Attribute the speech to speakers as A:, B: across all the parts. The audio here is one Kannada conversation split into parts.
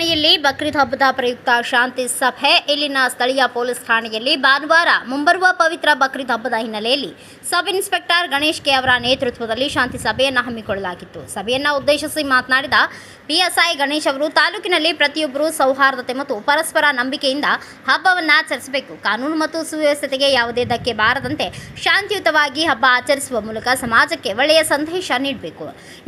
A: ಬೆಳವಡಿಯಲ್ಲಿ ಬಕ್ರೀದ್ ಹಬ್ಬದ ಪ್ರಯುಕ್ತ ಶಾಂತಿ ಸಭೆ. ಇಲ್ಲಿನ ಸ್ಥಳೀಯ ಪೊಲೀಸ್ ಠಾಣೆಯಲ್ಲಿ ಭಾನುವಾರ ಮುಂಬರುವ ಪವಿತ್ರ ಬಕ್ರೀದ್ ಹಬ್ಬದ ಹಿನ್ನೆಲೆಯಲ್ಲಿ ಸಬ್ ಇನ್ಸ್ಪೆಕ್ಟರ್ ಗಣೇಶ್ ಕೆ ಅವರ ನೇತೃತ್ವದಲ್ಲಿ ಶಾಂತಿ ಸಭೆಯನ್ನು ಹಮ್ಮಿಕೊಳ್ಳಲಾಗಿತ್ತು. ಸಭೆಯನ್ನು ಉದ್ದೇಶಿಸಿ ಮಾತನಾಡಿದ ಪಿಎಸ್ಐ ಗಣೇಶ್ ಅವರು, ತಾಲೂಕಿನಲ್ಲಿ ಪ್ರತಿಯೊಬ್ಬರೂ ಸೌಹಾರ್ದತೆ ಮತ್ತು ಪರಸ್ಪರ ನಂಬಿಕೆಯಿಂದ ಹಬ್ಬವನ್ನು ಆಚರಿಸಬೇಕು. ಕಾನೂನು ಮತ್ತು ಸುವ್ಯವಸ್ಥೆಗೆ ಯಾವುದೇ ಧಕ್ಕೆ ಬಾರದಂತೆ ಶಾಂತಿಯುತವಾಗಿ ಹಬ್ಬ ಆಚರಿಸುವ ಮೂಲಕ ಸಮಾಜಕ್ಕೆ ಒಳ್ಳೆಯ ಸಂದೇಶ ನೀಡಬೇಕು.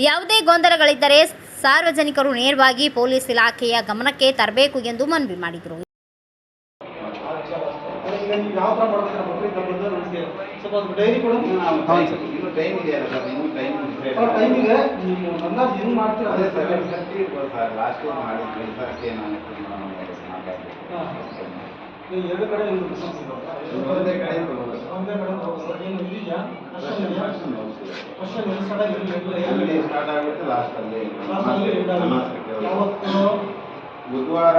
A: ಯಾವುದೇ ಗೊಂದಲಗಳಿದ್ದರೆ ಸಾರ್ವಜನಿಕರು ನೇರವಾಗಿ ಪೊಲೀಸ್ ಇಲಾಖೆಯ ಗಮನಕ್ಕೆ ತರಬೇಕು ಎಂದು ಮನವಿ ಮಾಡಿದರು.
B: ಎರಡು ಕಡೆ ಒಂದೇ ಕಡೆ ಸ್ಟಾರ್ಟ್ ಆಗುತ್ತೆ ಲಾಸ್ಟ್ ಅಲ್ಲಿ ಬುಧವಾರ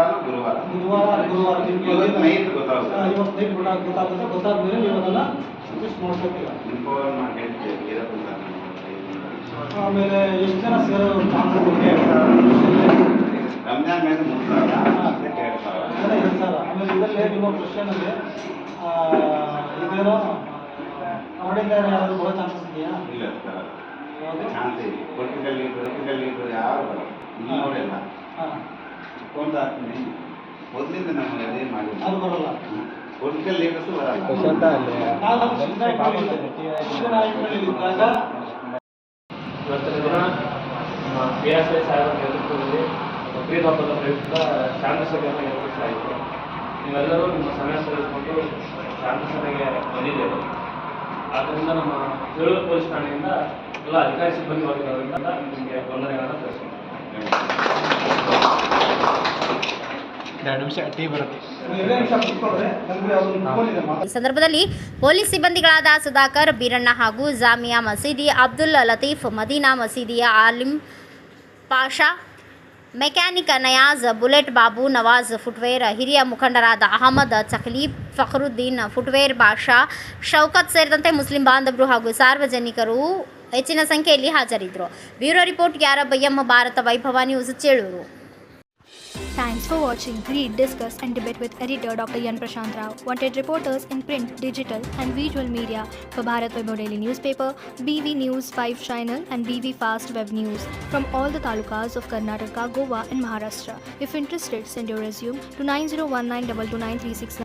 B: ನೈಟ್ ಗೊತ್ತಾಗುತ್ತೆ.
C: ಗೊತ್ತಾದ್ಮೇಲೆ ನೀವು ಅದನ್ನ ಮಾಡ್ಕೊತೀರ. ಆಮೇಲೆ ಎಷ್ಟು ಜನ ಸೇರೋ
B: ರಂಜಾನ್ ಮೇಲೆ
C: 3,000 ಆಮೇಲೆ ಇದರಲ್ಲಿ ನಿಮ್ಮ ಕ್ವಶನಲ್ಲಿ ಇದೇನೋ ಅವರಿಂದ ಯಾರಾದರೂ ಬರೋ ಚಾನ್ಸಸ್ ಇದೆಯಾ?
B: ಇಲ್ಲ ಸರ್, ಚಾನ್ಸ್ ಇದೆ. ಪೊಲಿಟಿಕಲ್ ಯಾರು ಬರಲ್ಲ, ನೋಡಿಲ್ಲ ಕೊಂದು ಹಾಕ್ತೀನಿ. ಮೊದಲಿಂದ ನಮಗೆ ಅದೇ ಮಾಡಿ
C: ಅದು ಬರಲ್ಲ.
B: ಪೊಲಿಟಿಕಲ್ ಲೀಡರ್ಸ್ ಬರಲ್ಲ.
D: ಇವತ್ತಿನ ದಿನ ನಮ್ಮ PSI ಸಾಹೇಬರ ನೇತೃತ್ವದಲ್ಲಿ ಬಕ್ರೀದ್ ಹಬ್ಬದ ಪ್ರಯುಕ್ತ ಶಾಂತಿ ಸಭೆಯನ್ನು ಏರ್ಪಡಿಸಲಾಯಿತು. ನೀವೆಲ್ಲರೂ ನಿಮ್ಮ ಸಮಯ ತೆಗೆದುಕೊಂಡು ಶಾಂತಿ ಸಭೆಗೆ ಬಂದಿದ್ದೇವೆ. ಆದ್ದರಿಂದ ನಮ್ಮ ಚೇಳೂರು ಪೊಲೀಸ್ ಠಾಣೆಯಿಂದ ಎಲ್ಲ ಅಧಿಕಾರಿ ಸಿಬ್ಬಂದಿ ವರ್ಗದವರಿಂದ ನಿಮಗೆ ವಂದನೆಗಳನ್ನು ತಿಳಿಸ್ತೀನಿ.
A: ಈ ಸಂದರ್ಭದಲ್ಲಿ ಪೊಲೀಸ್ ಸಿಬ್ಬಂದಿಗಳಾದ ಸುಧಾಕರ್, ಬೀರಣ್ಣ ಹಾಗೂ ಜಾಮಿಯಾ ಮಸೀದಿ ಅಬ್ದುಲ್ ಲತೀಫ್, ಮದೀನಾ ಮಸೀದಿಯ Alim Pasha, mechanic Nayaz, bullet Babu, Nawaz footwear, ಹಿರಿಯ ಮುಖಂಡರಾದ ಅಹಮದ್ ಚಕ್ಲೀಫ್, ಫಖರುದ್ದೀನ್ ಫುಟ್ವೇರ್, ಬಾಷಾ, ಶೌಕತ್ ಸೇರಿದಂತೆ ಮುಸ್ಲಿಂ ಬಾಂಧವರು ಹಾಗೂ ಸಾರ್ವಜನಿಕರು ಹೆಚ್ಚಿನ ಸಂಖ್ಯೆಯಲ್ಲಿ ಹಾಜರಿದ್ದರು. ಬ್ಯೂರೋ ರಿಪೋರ್ಟ್ ಯಾರಬ್ಬಯ್ಯಂ, Bharata Vaibhava news, Chelur.
E: Thanks for watching. Read, discuss and debate with editor Dr. Yan Prashant Rao. Wanted reporters in print, digital and visual media for Bharat Vaibhav Daily Newspaper, BV News 5 Channel and BV Fast Web News from all the talukas of Karnataka, Goa and Maharashtra. If interested, send your resume to 9019229369.